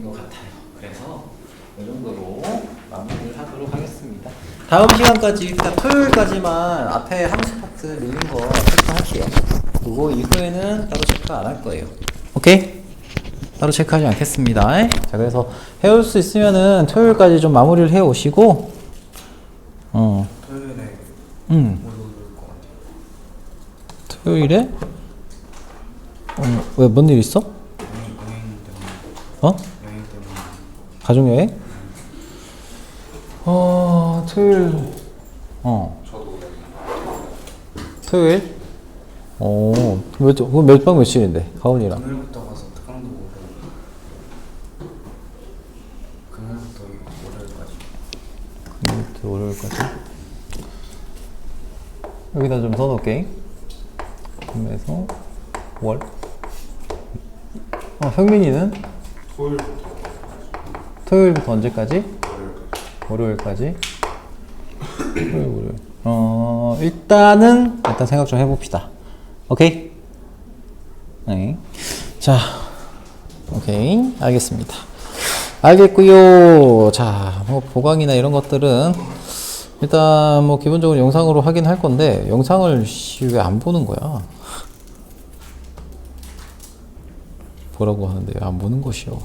것 같아요. 그래서 이 정도로 마무리를 하도록 하겠습니다. 다음 시간까지 일단 토요일까지만 앞에 함수 파트 밀린 거 체크할게요. 그리고 이후에는 따로 체크 안 할 거예요. 오케이? 따로 체크하지 않겠습니다. 자, 그래서 해올 수 있으면은 토요일까지 좀 마무리를 해 오시고, 토요일에 올라올 것 같아요. 토요일에? 왜, 뭔 일 있어? 여행 때문에. 어? 여행 때문에. 가족여행? 토요일, 저도 토요일? 몇 박 며칠인데, 가온이랑? 금요일부터 가서 특강도 보고 금요일부터 월요일까지. 월요일까지? 여기다 좀 써놓을게. 금에서 월. 현민이는? 토요일부터 언제까지? 월요일까지. 토요일, 월요일. 일단 생각 좀 해봅시다. 오케이? 네. 자, 오케이. 알겠습니다. 알겠고요. 자, 뭐 보강이나 이런 것들은 일단 뭐 기본적으로 영상으로 하긴 할 건데 영상을 왜 안 보는 거야? 보라고 하는데 안 보는 것이요.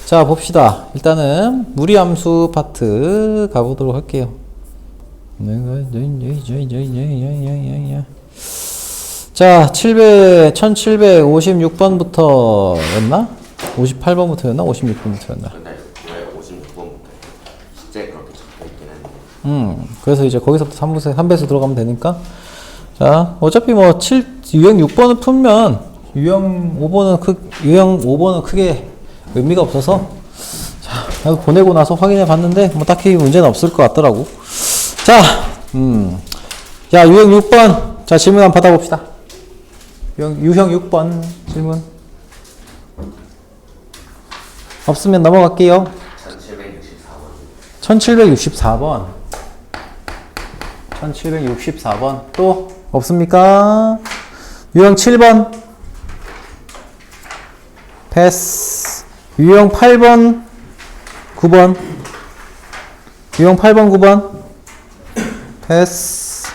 자, 봅시다. 일단은 무리함수 파트 가보도록 할게요. 자, 1756번부터 였나? 58번부터 였나? 56번부터 였나? 근데 왜 56번부터 실제 그렇게 적혀있긴 했는데 그래서 이제 거기서부터 3배수 들어가면 되니까. 자, 어차피 뭐 유형 6번을 풀면 유형 5번은 크게 의미가 없어서, 자, 보내고 나서 확인해 봤는데 뭐 딱히 문제는 없을 것 같더라고. 자, 자, 유형 6번. 자, 질문 한번 받아봅시다. 유형 6번 질문. 없으면 넘어갈게요. 1764번 1764번. 또 없습니까? 유형 7번. 패스. 유형 8번, 9번. 유형 8번, 9번. 패스.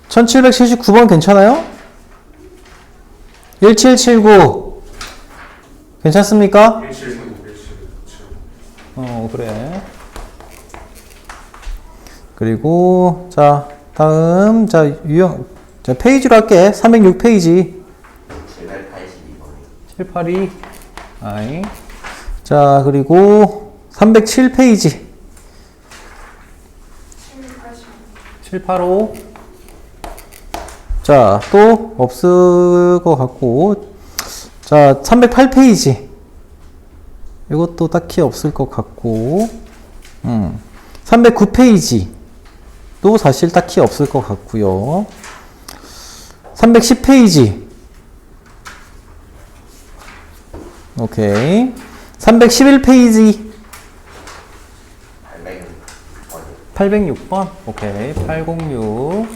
1779번 괜찮아요? 1779. 괜찮습니까? 1779. 그래. 그리고, 자, 다음, 자, 자, 페이지로 할게. 306페이지. 782번 782. 아이. 자, 그리고 307페이지. 785. 자, 또 없을 것 같고. 자, 308페이지. 이것도 딱히 없을 것 같고. 309페이지. 또 사실 딱히 없을 것 같고요. 310페이지. 오케이. 311페이지. 806번. 오케이. 806.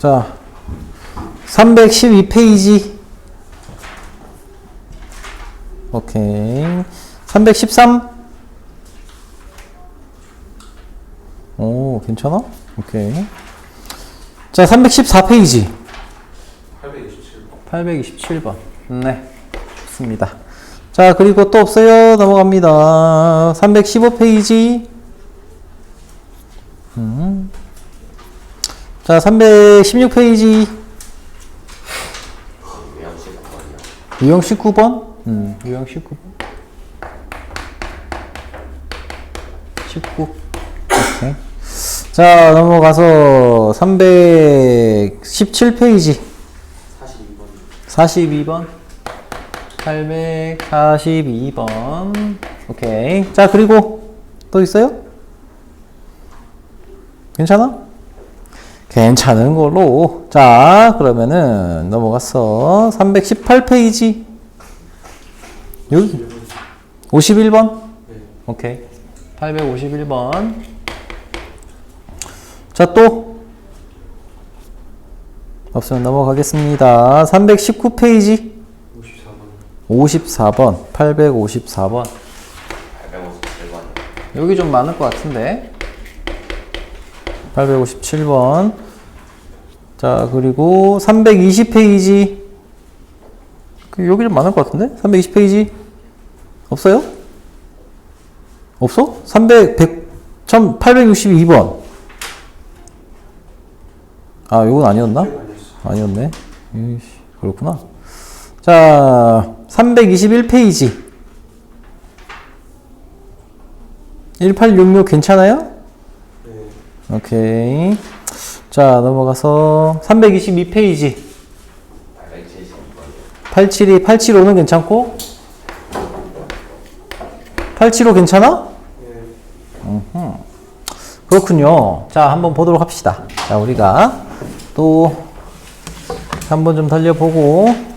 자, 312페이지. 오케이. 313. 오, 괜찮아? 오케이. 자, 314페이지. 827번. 네. 좋습니다. 자, 그리고 또 없어요. 넘어갑니다. 315페이지. 자, 316페이지. 유형 19번. 유형 19번. 19. 오케이. 자, 넘어가서 317페이지. 42번. 842번. 오케이. 자, 그리고 또 있어요? 괜찮아? 괜찮은 걸로. 자, 그러면은 넘어가서 318페이지. 여기 51번? 오케이. 851번. 자, 또 없으면 넘어가겠습니다. 319페이지. 54번, 854번. 857번. 여기 좀 많을 것 같은데. 857번. 자, 그리고 320페이지. 여기 좀 많을 것 같은데? 320페이지. 없어요? 없어? 1862번. 아, 요건 아니었나? 아니었네. 이씨, 그렇구나. 자, 321페이지. 1866 괜찮아요? 네. 오케이. 자, 넘어가서 322페이지. 872, 875는 괜찮고? 875 괜찮아? 네. 그렇군요. 자, 한번 보도록 합시다. 자, 우리가 또 한번 좀 달려보고.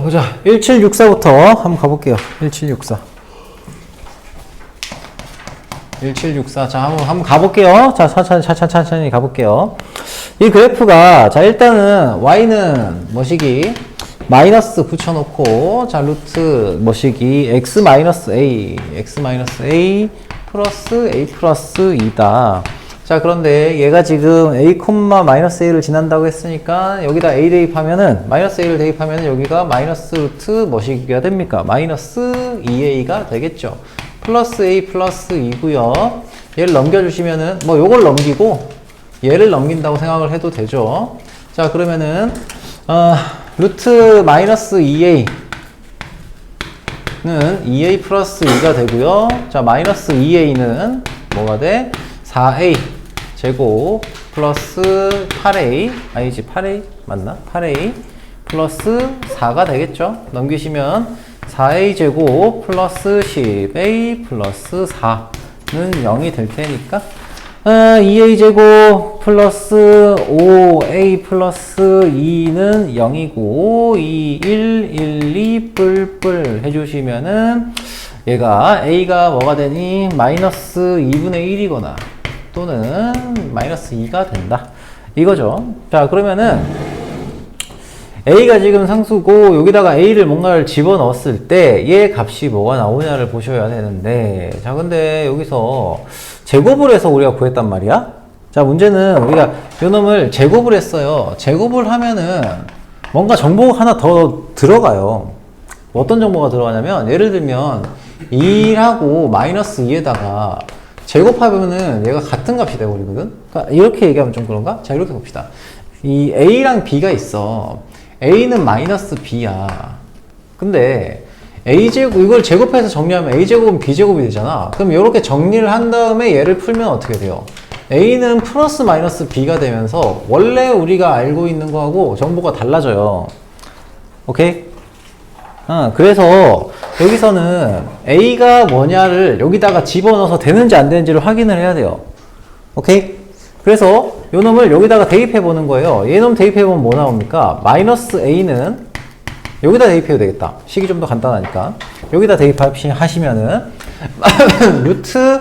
보자. 1764부터 한번 가볼게요. 1764. 1764. 자, 한번 가볼게요. 자, 천천히 가볼게요. 이 그래프가, 자, 일단은, y는 뭐시기? 마이너스 붙여놓고, 자, 루트 뭐시기? x 마이너스 a 플러스 a 플러스 2다. 자, 그런데 얘가 지금 a, 마이너스 a를 지난다고 했으니까 여기다 a 대입하면은 마이너스 a를 대입하면은 여기가 마이너스 루트 뭐시기가 됩니까? 마이너스 2a가 되겠죠. 플러스 a 플러스 2고요. 얘를 넘겨주시면은 뭐 요걸 넘기고 얘를 넘긴다고 생각을 해도 되죠. 자, 그러면은 루트 마이너스 2a는 2a 플러스 2가 되고요. 자, 마이너스 2a는 뭐가 돼? 4a 제곱 플러스 8a 아니지 8a 맞나? 8a 플러스 4가 되겠죠. 넘기시면 4a 제곱 플러스 10a 플러스 4는 0이 될 테니까 2a 제곱 플러스 5a 플러스 2는 0이고 2, 1, 1, 2 뿔뿔 해주시면은 얘가 a가 뭐가 되니? 마이너스 2분의 1이거나 또는 마이너스 2가 된다. 이거죠. 자, 그러면은 a가 지금 상수고 여기다가 a를 뭔가를 집어넣었을 때 얘 값이 뭐가 나오냐를 보셔야 되는데, 자, 근데 여기서 제곱을 해서 우리가 구했단 말이야. 자, 문제는 우리가 요 놈을 제곱을 했어요. 제곱을 하면은 뭔가 정보가 하나 더 들어가요. 어떤 정보가 들어가냐면, 예를 들면 1하고 마이너스 2에다가 제곱하면은 얘가 같은 값이 되어버리거든. 그러니까 이렇게 얘기하면 좀 그런가? 자, 이렇게 봅시다. 이 a랑 b가 있어. a는 마이너스 b야. 근데 a제곱, 이걸 제곱해서 정리하면 a제곱은 b제곱이 되잖아. 그럼 이렇게 정리를 한 다음에 얘를 풀면 어떻게 돼요? a는 플러스 마이너스 b가 되면서 원래 우리가 알고 있는 거하고 정보가 달라져요. 오케이? 그래서 여기서는 a가 뭐냐를 여기다가 집어넣어서 되는지 안 되는지를 확인을 해야 돼요. 오케이? 그래서 요 놈을 여기다가 대입해 보는 거예요. 얘 놈 대입해 보면 뭐 나옵니까? 마이너스 a는 여기다 대입해도 되겠다. 식이 좀 더 간단하니까. 여기다 대입하시면은 루트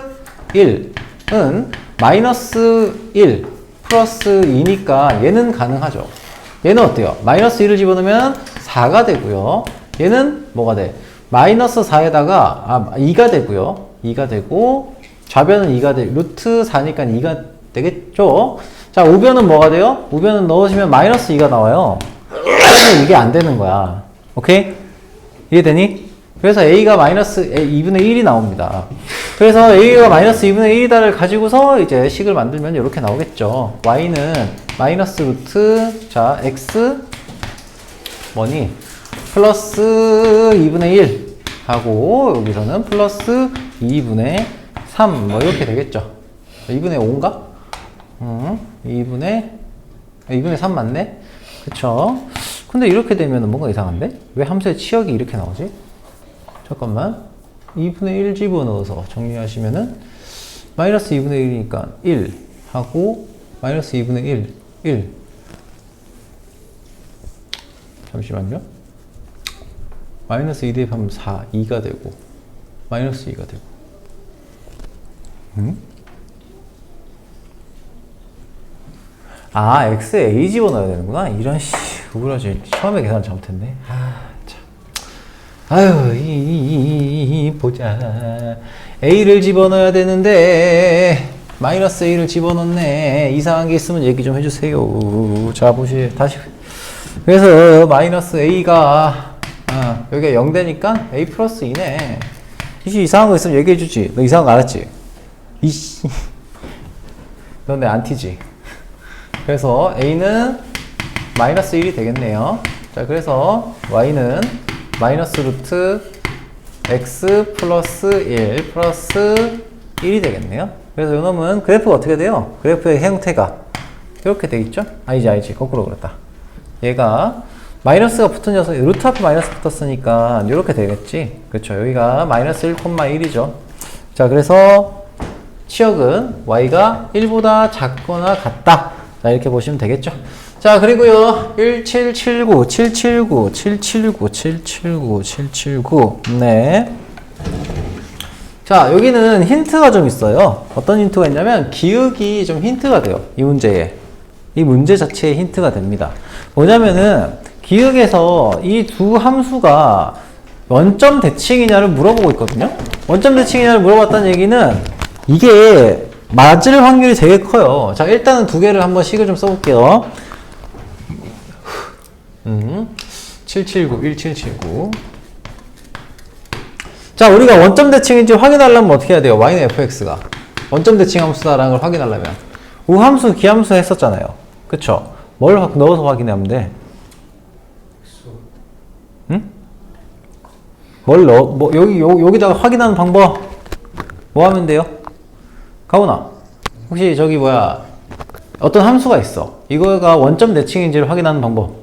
1은 마이너스 1 플러스 2니까 얘는 가능하죠. 얘는 어때요? 마이너스 1을 집어넣으면 4가 되고요. 얘는 뭐가 돼? 마이너스 4에다가 2가 되고요. 2가 되고 좌변은 2가 돼. 루트 4니까 2가 되겠죠? 자, 우변은 뭐가 돼요? 우변은 넣으시면 마이너스 2가 나와요. 그러면 이게 안 되는 거야. 오케이? 이해되니? 그래서 a가 마이너스 2분의 1이 나옵니다. 그래서 a가 마이너스 2분의 1이다를 가지고서 이제 식을 만들면 이렇게 나오겠죠. y는 마이너스 루트, 자, x 뭐니? 플러스 2분의 1 하고 여기서는 플러스 2분의 3 뭐 이렇게 되겠죠. 2분의 5인가? 2분의 3 맞네? 그쵸? 근데 이렇게 되면 뭔가 이상한데? 왜 함수의 치역이 이렇게 나오지? 잠깐만. 2분의 1 집어넣어서 정리하시면은 마이너스 2분의 1이니까 1 하고 마이너스 2분의 1 잠시만요. 마이너스 2 대입하면 4, 2가 되고 마이너스 2가 되고 아, x에 a 집어넣어야 되는구나. 이런 씨, 우울하지. 처음에 계산 잘못했네. 아, 참. 아유, 보자. a를 집어넣어야 되는데 마이너스 a를 집어넣네. 이상한 게 있으면 얘기 좀 해주세요. 자, 다시. 그래서 마이너스 a가 여기가 0 되니까 a 플러스 2네. 이상한 거 있으면 얘기해주지. 너 이상한 거 알았지? 이씨. 너 내 안티지? 그래서 a는 마이너스 1이 되겠네요. 자, 그래서 y는 마이너스 루트 x 플러스 1 플러스 1이 되겠네요. 그래서 이놈은 그래프가 어떻게 돼요? 그래프의 형태가 이렇게 돼 있죠? 아니지. 거꾸로 그랬다. 얘가 마이너스가 붙은 녀석, 루트 앞에 마이너스 붙었으니까 이렇게 되겠지? 그렇죠. 여기가 마이너스 1,1이죠. 자, 그래서 치역은 y가 1보다 작거나 같다. 자, 이렇게 보시면 되겠죠. 자, 그리고요. 1779, 779, 779, 779, 779. 네. 자, 여기는 힌트가 좀 있어요. 어떤 힌트가 있냐면 기억이 좀 힌트가 돼요. 이 문제에. 이 문제 자체에 힌트가 됩니다. 뭐냐면은 기억에서 이 두 함수가 원점 대칭이냐를 물어보고 있거든요. 원점 대칭이냐를 물어봤다는 얘기는 이게 맞을 확률이 되게 커요. 자, 일단은 두 개를 한번 식을 좀 써볼게요. 779, 1779. 자, 우리가 원점 대칭인지 확인하려면 어떻게 해야 돼요? y는 fx가 원점 대칭 함수다라는 걸 확인하려면 우함수, 기함수 했었잖아요. 그쵸? 뭘 넣어서 확인하면 돼? 응? 뭘 넣어? 여기다가 확인하는 방법 뭐 하면 돼요? 가훈아, 혹시 저기 어떤 함수가 있어. 이거가 원점 대칭인지를 확인하는 방법.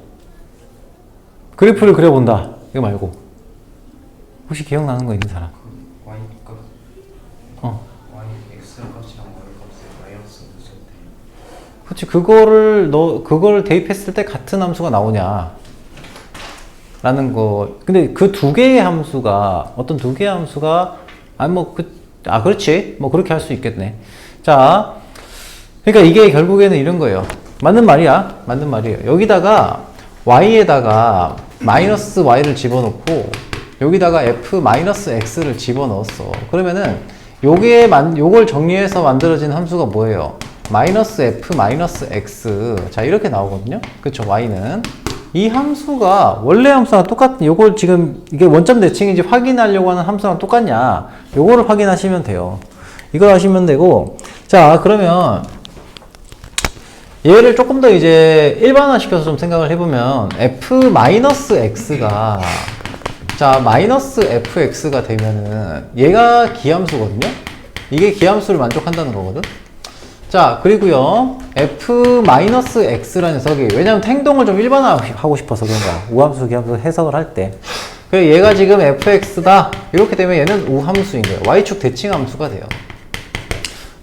그래프를 그려본다. 이거 말고. 혹시 기억나는 거 있는 사람? y 값 y x 값이랑 y 값에 마이너스 넣으셔도 돼요. 그렇지. 그거를 대입했을 때 같은 함수가 나오냐 라는 거. 근데 그 두 개의 함수가 어떤 두 개의 함수가 그렇지. 뭐 그렇게 할 수 있겠네. 자, 그러니까 이게 결국에는 이런 거예요. 맞는 말이야. 맞는 말이에요. 여기다가 y에다가 마이너스 y를 집어넣고 여기다가 f-x를 집어넣었어. 그러면은 요걸 정리해서 만들어진 함수가 뭐예요? 마이너스 f 마이너스 x. 자, 이렇게 나오거든요. 그쵸? y는 이 함수가 원래 함수랑 똑같은, 요걸 지금 이게 원점 대칭인지 확인하려고 하는 함수랑 똑같냐, 요거를 확인하시면 돼요. 이걸 하시면 되고. 자, 그러면 얘를 조금 더 이제 일반화 시켜서 좀 생각을 해보면 f-x가 자, 마이너스 fx가 되면은 얘가 기함수거든요. 이게 기함수를 만족한다는 거거든. 자, 그리고요 f-x라는 녀석이, 왜냐면 행동을 좀 일반화하고 싶어서 그런 거야. 우함수, 기함수 해석을 할 때. 그래서 얘가 지금 fx다 이렇게 되면 얘는 우함수인 거예요. y축 대칭함수가 돼요.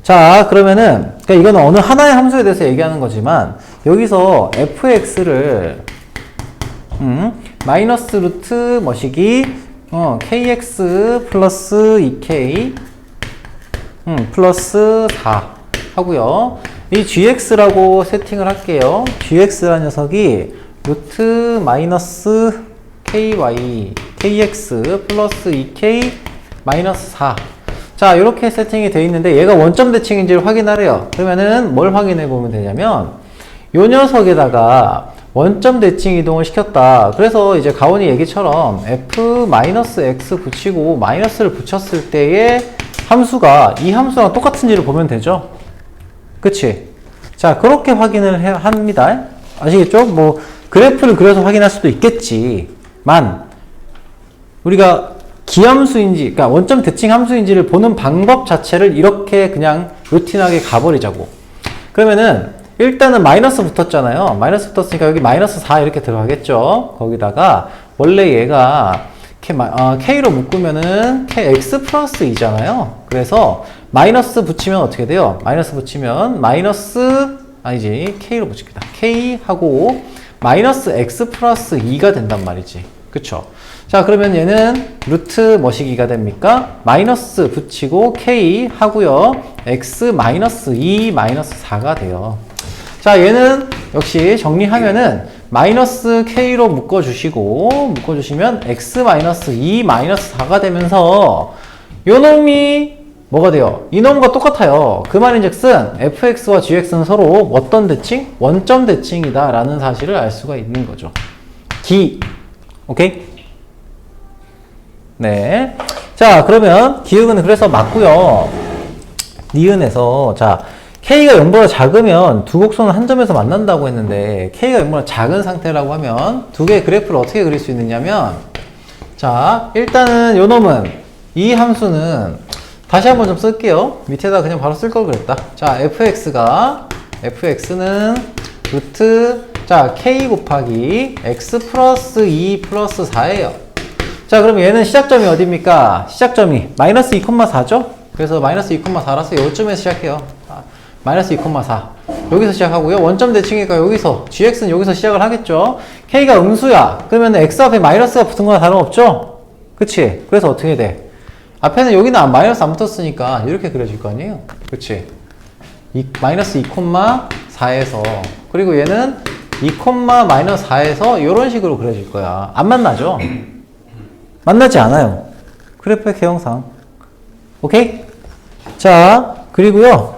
자, 그러면은 그러니까 이거는 어느 하나의 함수에 대해서 얘기하는 거지만 여기서 fx를 마이너스 루트 뭐시기 kx 플러스 2k 플러스 4 하고요. 이 gx라고 세팅을 할게요. gx라는 녀석이 루트 마이너스 kx 플러스 2k 마이너스 4. 자, 이렇게 세팅이 되어 있는데 얘가 원점 대칭인지를 확인하래요. 그러면은 뭘 확인해 보면 되냐면 요 녀석에다가 원점 대칭 이동을 시켰다. 그래서 이제 가온이 얘기처럼 f-x 붙이고 마이너스를 붙였을 때의 함수가 이 함수랑 똑같은지를 보면 되죠. 그치? 자, 그렇게 확인을 합니다. 아시겠죠? 뭐 그래프를 그려서 확인할 수도 있겠지만 우리가 기함수인지, 그러니까 원점 대칭 함수인지를 보는 방법 자체를 이렇게 그냥 루틴하게 가버리자고. 그러면은 일단은 마이너스 붙었잖아요. 마이너스 붙었으니까 여기 마이너스 4 이렇게 들어가겠죠. 거기다가 원래 얘가 k로 묶으면은 x 플러스 2잖아요. 그래서 마이너스 붙이면 어떻게 돼요? 마이너스 붙이면 k로 붙입니다. k 하고 마이너스 x 플러스 2가 된단 말이지. 그쵸? 자, 그러면 얘는 루트 뭐시기가 됩니까? 마이너스 붙이고 k 하고요 x 마이너스 2 마이너스 4가 돼요. 자, 얘는 역시 정리하면은 마이너스 k로 묶어주시면 x 마이너스 2 마이너스 4가 되면서 요 놈이 뭐가 돼요? 이 놈과 똑같아요. 그 말인즉슨 fx와 gx는 서로 어떤 대칭? 원점 대칭이다 라는 사실을 알 수가 있는 거죠. 오케이? 네. 자, 그러면 기억은 그래서 맞고요. 니은에서 자, k가 0보다 작으면 두 곡선은 한 점에서 만난다고 했는데 k가 0보다 작은 상태라고 하면 두 개의 그래프를 어떻게 그릴 수 있느냐면 자, 일단은 요 놈은 이 함수는 다시 한번 좀 쓸게요. 밑에다 그냥 바로 쓸 걸 그랬다. 자, fx는 루트 자, k 곱하기 x 플러스 2 플러스 4예요. 자, 그럼 얘는 시작점이 어디입니까? 시작점이 마이너스 2,4죠? 그래서 마이너스 2,4라서 요쯤에서 시작해요. 마이너스 2,4 여기서 시작하고요. 원점 대칭이니까 여기서 gx는 여기서 시작을 하겠죠. k가 음수야. 그러면 x 앞에 마이너스가 붙은 거나 다름없죠? 그치? 그래서 어떻게 돼? 앞에는 여기는 마이너스 안 붙었으니까 이렇게 그려질 거 아니에요? 그치? 마이너스 2,4에서 그리고 얘는 2, 마이너스 4에서 이런 식으로 그려질 거야. 안 만나죠? 만나지 않아요. 그래프의 개형상. 오케이? 자, 그리고요.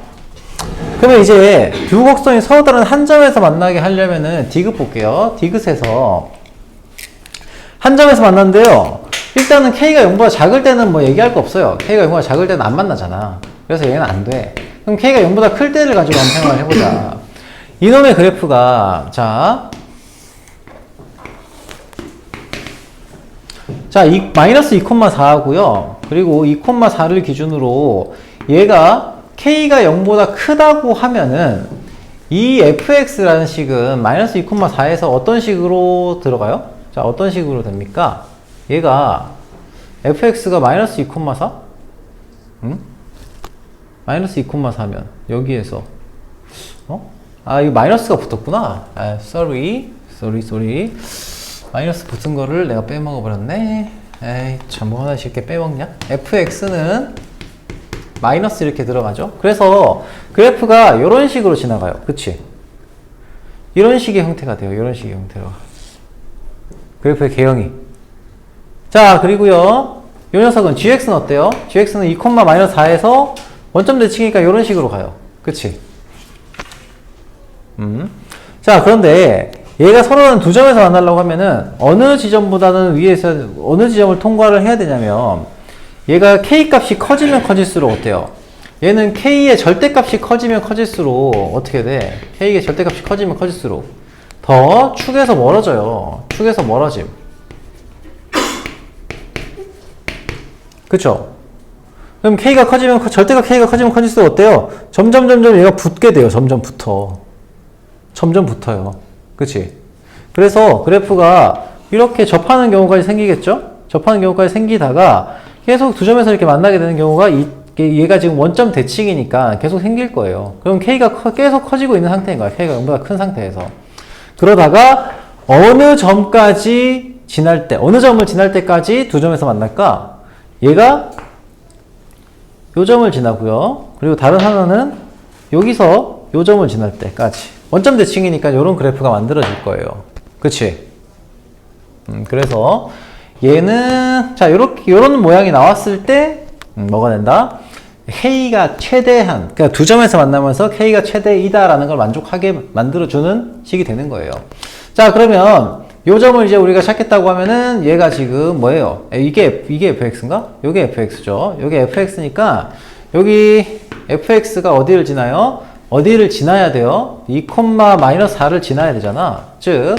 그러면 이제 두 곡선이 서로 다른 한 점에서 만나게 하려면은 디귿 볼게요. 디귿에서 한 점에서 만났는데요. 일단은 k가 0보다 작을 때는 뭐 얘기할 거 없어요. k가 0보다 작을 때는 안 만나잖아. 그래서 얘는 안 돼. 그럼 k가 0보다 클 때를 가지고 한번 생각을 해보자. 이놈의 그래프가 자, 마이너스 2,4하고요. 그리고 2,4를 기준으로 얘가 k가 0보다 크다고 하면은 이 fx라는 식은 마이너스 2,4에서 어떤 식으로 들어가요? 자, 어떤 식으로 됩니까? 얘가 fx가 마이너스 2,4? 응? 마이너스 2,4면 여기에서 이거 마이너스가 붙었구나. sorry. 마이너스 붙은 거를 내가 빼먹어 버렸네. 에이, 참, 뭐 하나 쉽게 빼먹냐? fx는 마이너스 이렇게 들어가죠. 그래서 그래프가 이런 식으로 지나가요. 그치? 이런 식의 형태가 돼요. 이런 식의 형태로. 그래프의 개형이. 자, 그리고요. 이 녀석은 gx는 어때요? gx는 2, 마이너스 4에서 원점 대칭이니까 이런 식으로 가요. 그치? 자, 그런데 얘가 서로는 두 점에서 만나려고 하면은 어느 지점보다는 위에서 어느 지점을 통과를 해야 되냐면 얘가 k 값이 커지면 커질수록 어때요? 얘는 k의 절대값이 커지면 커질수록 어떻게 돼? k의 절대값이 커지면 커질수록 더 축에서 멀어져요. 축에서 멀어짐. 그쵸? 그럼 k가 커지면 절대값 k가 커지면 커질수록 어때요? 점점 얘가 붙게 돼요. 점점 붙어요. 그치? 그래서 그래프가 이렇게 접하는 경우까지 생기겠죠? 접하는 경우까지 생기다가 계속 두 점에서 이렇게 만나게 되는 경우가 얘가 지금 원점 대칭이니까 계속 생길 거예요. 그럼 k가 계속 커지고 있는 상태인 거야. k가 0보다 큰 상태에서. 그러다가 어느 점까지 지날 때, 어느 점을 지날 때까지 두 점에서 만날까? 얘가 요 점을 지나고요. 그리고 다른 하나는 여기서 요 점을 지날 때까지. 원점 대칭이니까 이런 그래프가 만들어질 거예요. 그치? 그래서 얘는 자, 요런 모양이 나왔을 때 뭐가 된다? k가 최대한, 그러니까 두 점에서 만나면서 k가 최대이다라는 걸 만족하게 만들어주는 식이 되는 거예요. 자, 그러면 요 점을 이제 우리가 찾겠다고 하면은 얘가 지금 뭐예요? 이게 fx인가? 요게 fx죠. 요게 fx니까 여기 fx가 어디를 지나요? 어디를 지나야 돼요? 2, 마이너스 4를 지나야 되잖아. 즉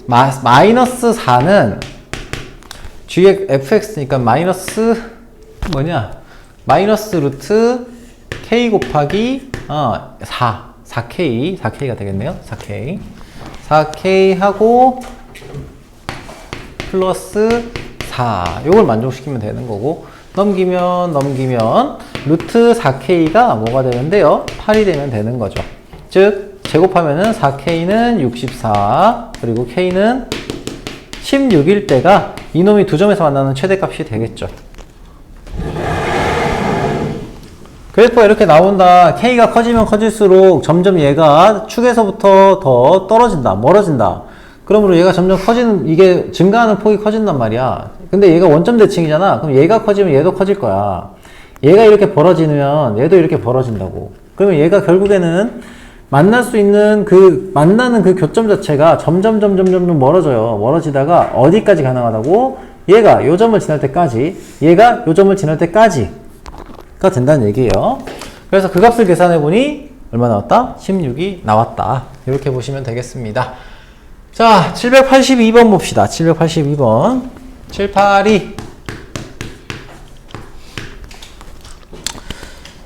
마이너스 4는 fx니까 마이너스 뭐냐? 마이너스 루트 k 곱하기 4k가 되겠네요. 4k 하고 플러스 4 요걸 만족시키면 되는 거고 넘기면 루트 4k가 뭐가 되는데요? 8이 되면 되는 거죠. 즉 제곱하면은 4k는 64 그리고 k는 16일 때가 이놈이 두 점에서 만나는 최대값이 되겠죠. 그래프가 이렇게 나온다. K가 커지면 커질수록 점점 얘가 축에서부터 더 떨어진다. 멀어진다. 그러므로 얘가 점점 커지는, 이게 증가하는 폭이 커진단 말이야. 근데 얘가 원점 대칭이잖아. 그럼 얘가 커지면 얘도 커질 거야. 얘가 이렇게 벌어지면 얘도 이렇게 벌어진다고. 그러면 얘가 결국에는 만날 수 있는 만나는 그 교점 자체가 점점 멀어져요. 멀어지다가 어디까지 가능하다고? 얘가 요 점을 지날 때까지, 얘가 요 점을 지날 때까지가 된다는 얘기예요. 그래서 그 값을 계산해 보니 얼마 나왔다? 16이 나왔다. 이렇게 보시면 되겠습니다. 자, 782번 봅시다. 782번. 782.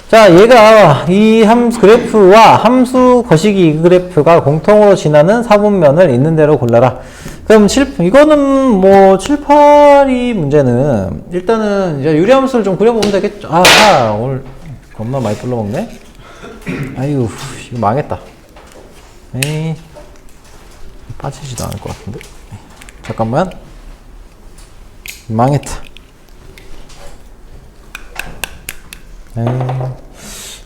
자, 얘가 이 그래프와 함수 거시기 그래프가 공통으로 지나는 사분면을 있는 대로 골라라. 그럼 이거는 뭐 7, 8이 문제는 일단은 이제 유리함수를 좀 그려보면 되겠죠. 오늘 겁나 많이 불러먹네. 아유, 이거 망했다. 에이, 빠지지도 않을 것 같은데. 잠깐만. 망했다. 에이,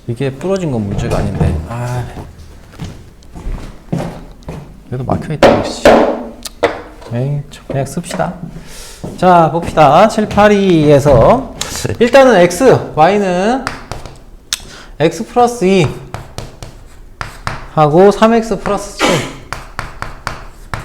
이게 부러진 건 문제가 아닌데. 그래도 막혀있다, 역시. 에이, 그냥 씁시다. 자, 봅시다. 782에서. 일단은 x, y는 x 플러스 2 하고 3x 플러스 7.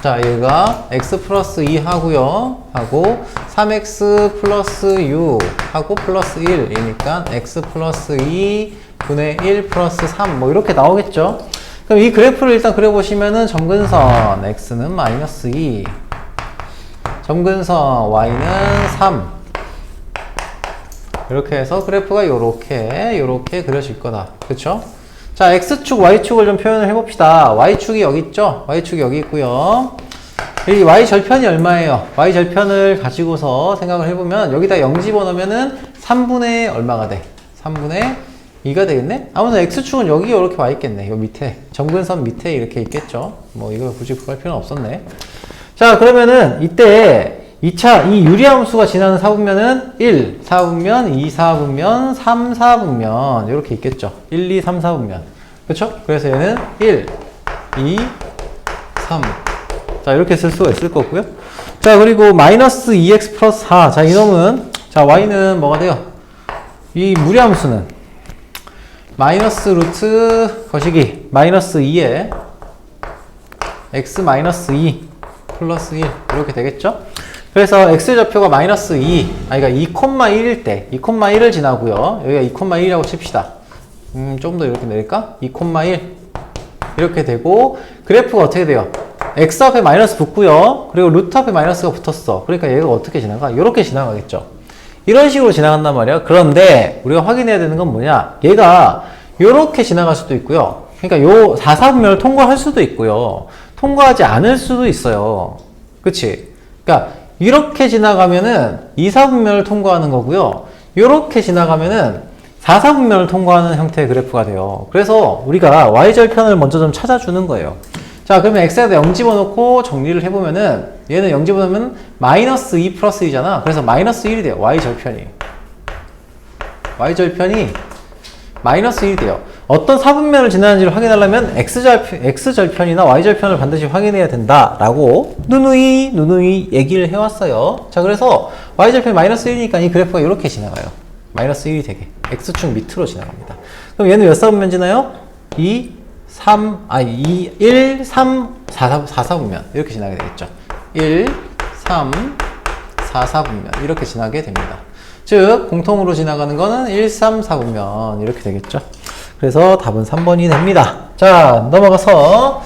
자, 얘가 x 플러스 2 하고요. 하고 3x 플러스 6 하고 플러스 1이니까 x 플러스 2 분의 1 플러스 3 뭐 이렇게 나오겠죠. 그럼 이 그래프를 일단 그려보시면은 점근선 x는 마이너스 2, 점근선 y는 3. 이렇게 해서 그래프가 요렇게 그려질 거다. 그쵸? 자, x축, y축을 좀 표현을 해봅시다. y축이 여기 있죠? y축이 여기 있고요. 이 y절편이 얼마예요? y절편을 가지고서 생각을 해보면 여기다 0 집어넣으면은 3분의 얼마가 돼? 3분의 2가 되겠네? 아무튼 x축은 여기 이렇게 와 있겠네. 요 밑에. 점근선 밑에 이렇게 있겠죠? 뭐 이걸 굳이 구할 필요는 없었네. 자, 그러면은 이때 이 유리함수가 지나는 사분면은 1, 4분면, 2, 4분면, 3, 4분면 이렇게 있겠죠. 1, 2, 3, 4분면. 그쵸? 그래서 얘는 1, 2, 3. 자, 이렇게 쓸 수가 있을 거고요. 자, 그리고 마이너스 2x 플러스 4. 자, 이놈은, 자, y는 뭐가 돼요? 이 무리함수는 마이너스 루트 거시기 마이너스 2에 x 마이너스 2 플러스 1 이렇게 되겠죠? 그래서 x좌표가 마이너스 2, 그러니까 2,1일 때 2,1을 지나고요. 여기가 2,1이라고 칩시다. 조금 더 이렇게 내릴까? 2,1 이렇게 되고 그래프가 어떻게 돼요? x 앞에 마이너스 붙고요. 그리고 루트 앞에 마이너스가 붙었어. 그러니까 얘가 어떻게 지나가? 이렇게 지나가겠죠. 이런 식으로 지나간단 말이야. 그런데 우리가 확인해야 되는 건 뭐냐? 얘가 이렇게 지나갈 수도 있고요. 그러니까 요 4사분면을 통과할 수도 있고요. 통과하지 않을 수도 있어요. 그치? 그러니까 이렇게 지나가면은 2사분면을 통과하는 거고요. 이렇게 지나가면은 4사분면을 통과하는 형태의 그래프가 돼요. 그래서 우리가 y절편을 먼저 좀 찾아주는 거예요. 자, 그러면 x에다 0 집어넣고 정리를 해보면은 얘는 0 집어넣으면 마이너스 2 플러스 2잖아. 그래서 마이너스 1이 돼요. y절편이 마이너스 1이 돼요. 어떤 사분면을 지나는지를 확인하려면 x절편이나 y절편을 반드시 확인해야 된다라고 누누이 얘기를 해왔어요. 자, 그래서 y절편이 마이너스 1이니까 이 그래프가 이렇게 지나가요. 마이너스 1이 되게 x축 밑으로 지나갑니다. 그럼 얘는 몇 사분면 지나요? 1, 3, 4사분면 이렇게 지나게 되겠죠. 1, 3, 4사분면 이렇게 지나게 됩니다. 즉 공통으로 지나가는 거는 1, 3, 4분면 이렇게 되겠죠. 그래서 답은 3번이 됩니다. 자, 넘어가서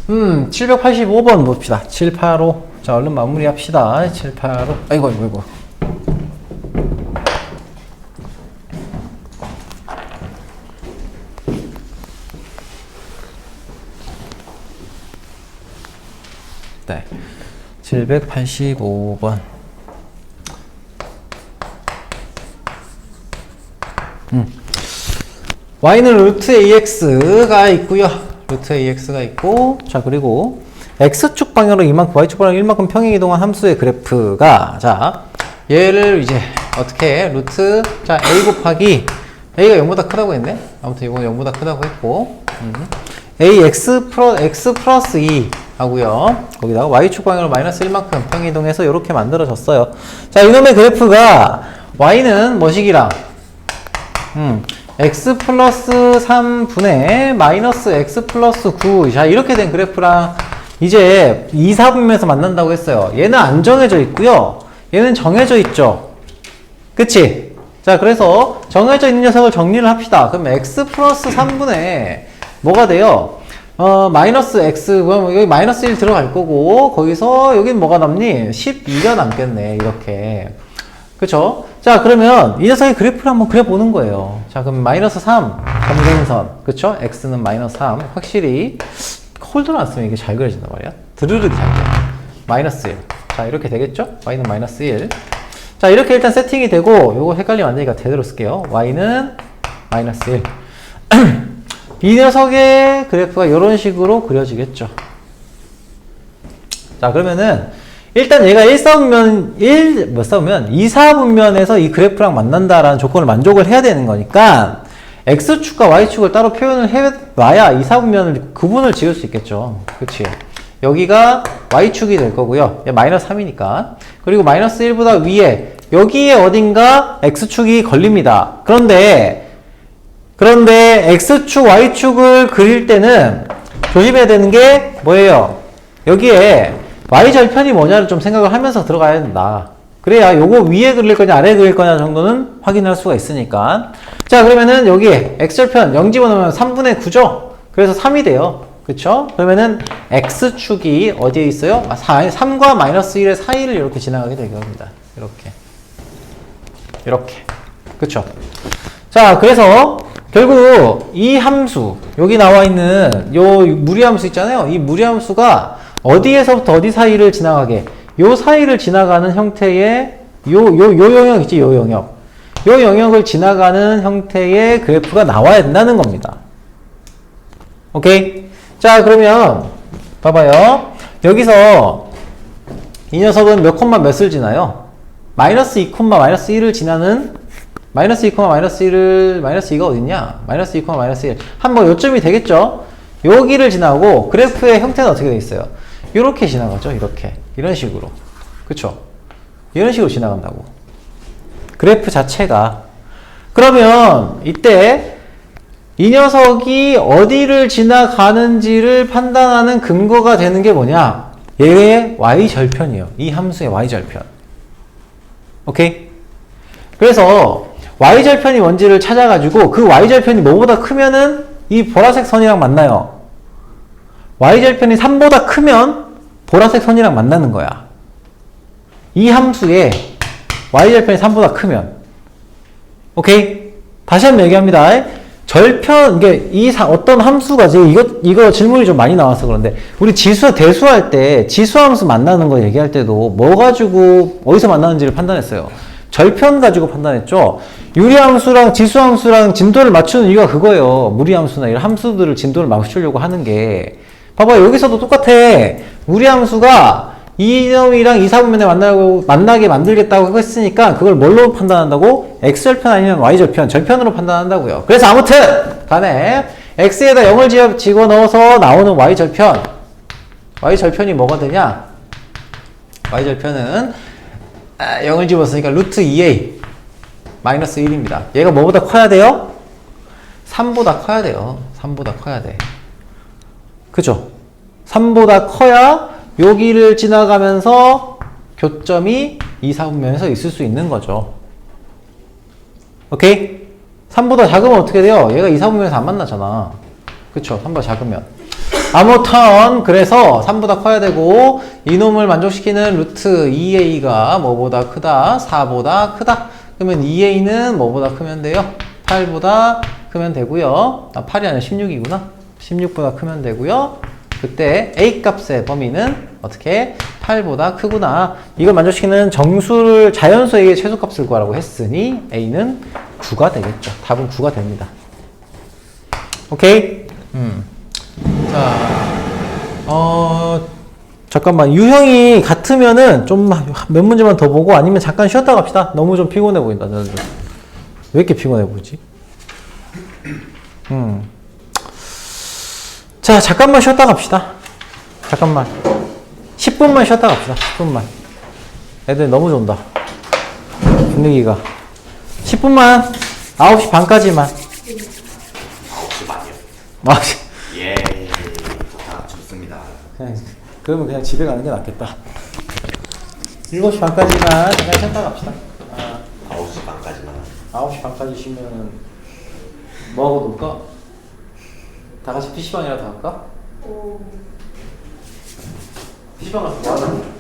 785번 봅시다. 785. 자, 얼른 마무리 합시다. 785. 아이고. 네. 785번. y는 루트 ax가 있고요. 루트 ax가 있고, 자, 그리고 x축 방향으로 이만큼, y축 방향으로 이만큼 평행 이동한 함수의 그래프가, 자, 얘를 이제 어떻게 해? 루트, 자, a 곱하기 A가 0보다 크다고 했네? 아무튼 이건 0보다 크다고 했고, A X 플러스 2 하고요. 거기다가 Y축 방향으로 마이너스 1만큼 평이동해서 이렇게 만들어졌어요. 자, 이놈의 그래프가 Y는 뭐시기랑? X 플러스 3분의 마이너스 X 플러스 9. 자, 이렇게 된 그래프랑 이제 2, 4분면에서 만난다고 했어요. 얘는 안 정해져 있고요. 얘는 정해져 있죠. 그치? 자, 그래서 정해져 있는 녀석을 정리를 합시다. 그럼 X 플러스 3분의 뭐가 돼요? 마이너스 X, 그럼 여기 마이너스 1 들어갈 거고, 거기서 여긴 뭐가 남니? 12가 남겠네. 이렇게. 그쵸? 자, 그러면 이 녀석의 그래프를 한번 그려보는 거예요. 자, 그럼 마이너스 3, 점근선. 그쵸? X는 마이너스 3. 확실히, 홀더를 안 쓰면 이게 잘 그려진단 말이야. 드르륵 잘 그려. 마이너스 1. 자, 이렇게 되겠죠? Y는 마이너스 1. 자, 이렇게 일단 세팅이 되고, 요거 헷갈리면 안 되니까 제대로 쓸게요. Y는 마이너스 1. 이 녀석의 그래프가 이런 식으로 그려지겠죠. 자, 그러면은, 일단 얘가 1사분면, 2사분면에서 이 그래프랑 만난다라는 조건을 만족을 해야 되는 거니까, X축과 Y축을 따로 표현을 해놔야 2사분면을 구분을 지을 수 있겠죠. 그치? 여기가 Y축이 될 거고요. 얘 마이너스 3이니까. 그리고 마이너스 1보다 위에, 여기에 어딘가 X축이 걸립니다. 그런데 X축, Y축을 그릴 때는 조심해야 되는 게 뭐예요? 여기에 Y절편이 뭐냐를 좀 생각을 하면서 들어가야 된다. 그래야 요거 위에 그릴 거냐 아래에 그릴 거냐 정도는 확인할 수가 있으니까. 자, 그러면은 여기에 X절편 0 집어넣으면 3분의 9죠? 그래서 3이 돼요. 그쵸? 그러면은 X축이 어디에 있어요? 3과 마이너스 1의 사이를 이렇게 지나가게 될 겁니다. 이렇게. 그쵸? 자, 그래서 결국 이 함수, 여기 나와 있는 요 무리함수 있잖아요. 이 무리함수가 어디에서부터 어디 사이를 지나가게, 요 사이를 지나가는 형태의 요 영역 있지, 요 영역. 요 영역을 지나가는 형태의 그래프가 나와야 된다는 겁니다. 오케이? 자, 그러면 봐봐요. 여기서 이 녀석은 몇 콤마 몇을 지나요? 마이너스 2 콤마 마이너스 1을 지나는 마이너스 2, 마이너스 1을, 마이너스 2가 어딨냐? 마이너스 2, 마이너스 1. 한번 요점이 되겠죠? 여기를 지나고, 그래프의 형태는 어떻게 되어 있어요? 이렇게 지나가죠? 이렇게. 이런 식으로. 그쵸? 이런 식으로 지나간다고. 그래프 자체가. 그러면, 이때, 이 녀석이 어디를 지나가는지를 판단하는 근거가 되는 게 뭐냐? 얘의 Y절편이에요. 이 함수의 Y절편. 오케이? 그래서, Y절편이 뭔지를 찾아가지고 그 Y절편이 뭐보다 크면은 이 보라색 선이랑 만나요. Y절편이 3보다 크면 보라색 선이랑 만나는 거야. 이 함수의 Y절편이 3보다 크면. 오케이? 다시 한번 얘기합니다. 절편, 이게 어떤 함수가 이거 질문이 좀 많이 나와서 그런데 우리 대수할 때 지수함수 만나는 거 얘기할 때도 뭐 가지고 어디서 만나는지를 판단했어요. 절편 가지고 판단했죠. 유리함수랑 지수함수랑 진도를 맞추는 이유가 그거예요. 무리함수나 이런 함수들을 진도를 맞추려고 하는 게. 봐봐, 여기서도 똑같아. 무리함수가 이놈이랑 2사분면에 만나게 만들겠다고 했으니까 그걸 뭘로 판단한다고? X절편 아니면 Y절편, 절편으로 판단한다고요. 그래서 아무튼 간에 X에다 0을 집어넣어서 나오는 Y절편. Y절편이 뭐가 되냐? Y절편은 0을 집었으니까 루트 2a 마이너스 1입니다. 얘가 뭐보다 커야 돼요? 3보다 커야 돼요. 3보다 커야 돼. 그죠? 3보다 커야 여기를 지나가면서 교점이 2, 4분면에서 있을 수 있는 거죠. 오케이? 3보다 작으면 어떻게 돼요? 얘가 2, 4분면에서 안 만나잖아. 그쵸? 3보다 작으면. 아무튼 그래서 3보다 커야 되고 이놈을 만족시키는 루트 2a가 뭐보다 크다? 4보다 크다. 그러면 2a는 뭐보다 크면 돼요? 8보다 크면 되고요. 8이 아니라 16이구나. 16보다 크면 되고요. 그때 a 값의 범위는 어떻게? 8보다 크구나. 이걸 만족시키는 정수를 자연수의 최소값을 구하라고 했으니 a는 9가 되겠죠. 답은 9가 됩니다. 오케이? 자, 잠깐만. 유형이 같으면은 좀 몇 문제만 더 보고 아니면 잠깐 쉬었다 갑시다. 너무 좀 피곤해 보인다. 왜 이렇게 피곤해 보이지? 자, 잠깐만 쉬었다 갑시다. 잠깐만. 10분만 쉬었다 갑시다. 10분만. 애들 너무 존다. 분위기가. 10분만. 9시 반까지만. 9시 반이요. 아, 예. 좋다. 좋습니다. 그러면 그냥 집에 가는 게 낫겠다. 7시 반까지만 잠깐 쉬었다 갑시다. 9시 반까지만. 9시 반까지 쉬면은 뭐하고 놀까? 다 같이 PC방이라도 할까? PC방 가서 뭐 하자?